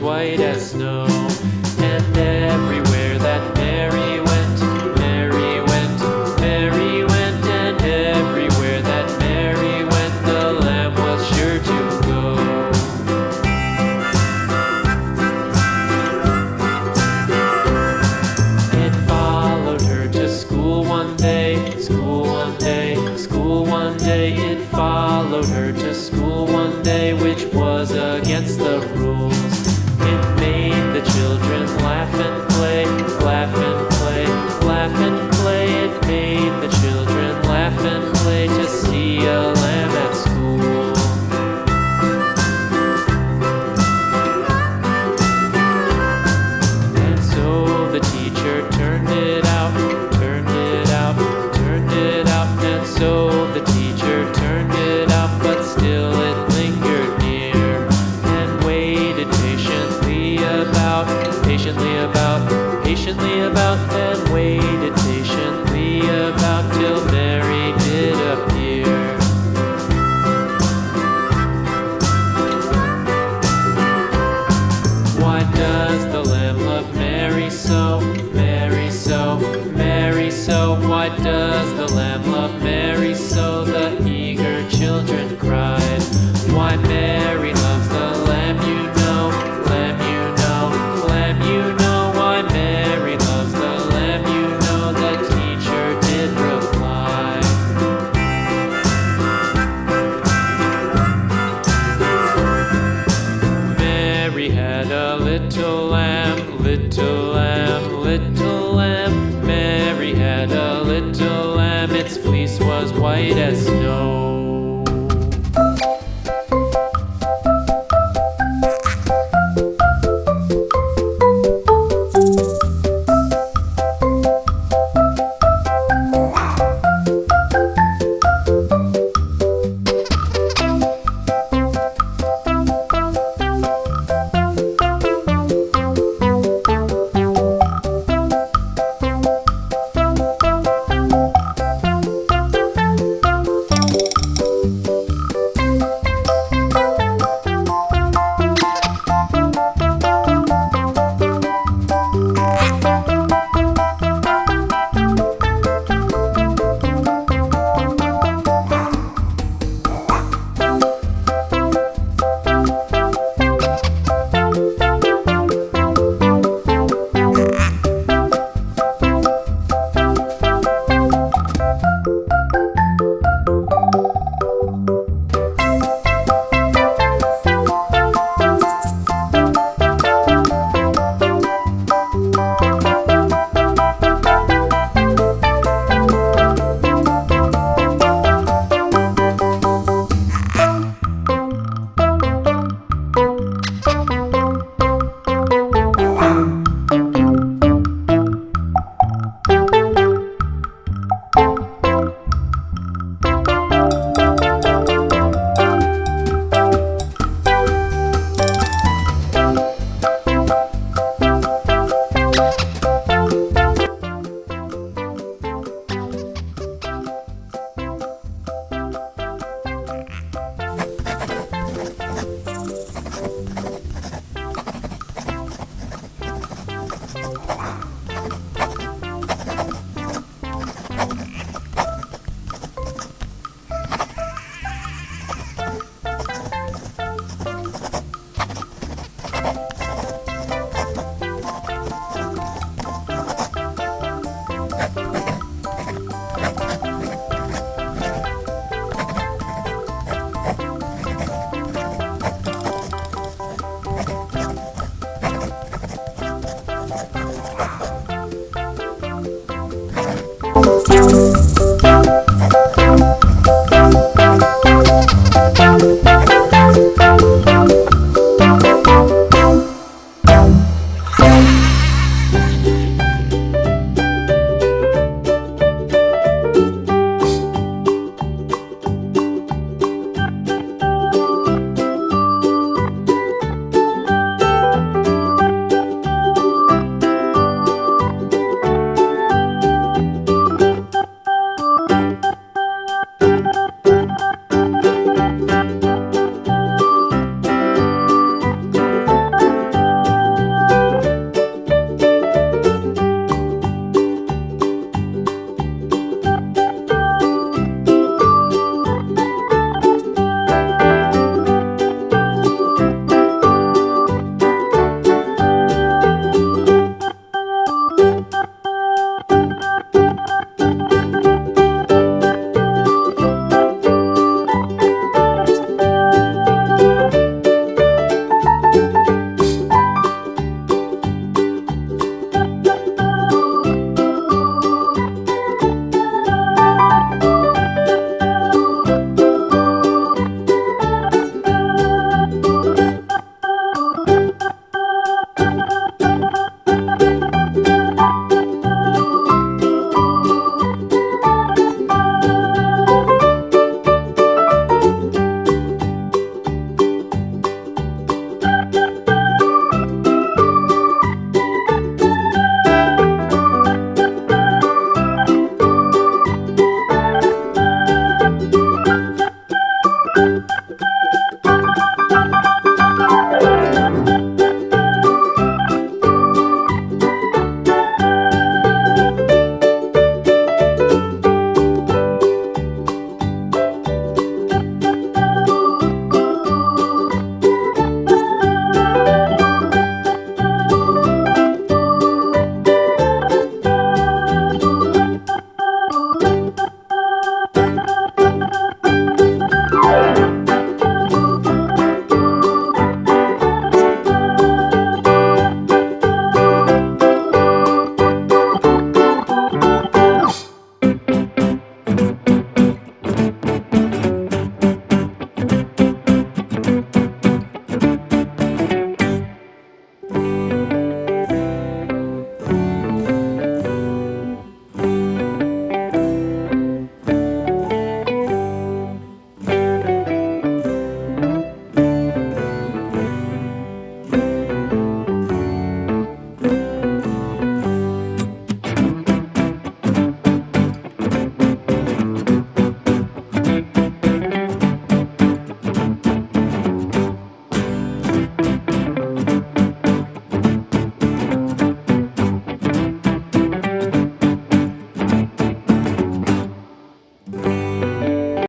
white as snow. And everywhere that Mary went, Mary went, Mary went, and everywhere that Mary went, the lamb was sure to go. It followed her to school one day, school one day, school one day. It followed her to school one day, which was against the rules. It made the children laugh and play, laugh and play, laugh and play. It made the children laugh and play to see a lamb at school. And so the teacher turned it out, turned it out, turned it out. And so the teacher turned it out, but still it lingered near and waited patiently about, patiently about, and waited patiently about till Mary did appear. Why does the lamb love Mary so, Mary so, Mary so? Why does the lamb love Mary so? The eager children cried. Why Mary loves the lamb, you know, lamb, you know, lamb, you know. Why Mary loves the lamb, you know, the teacher did reply. Mary had a little lamb, little lamb, little lamb. Mary had a little lamb, its fleece was white as snow.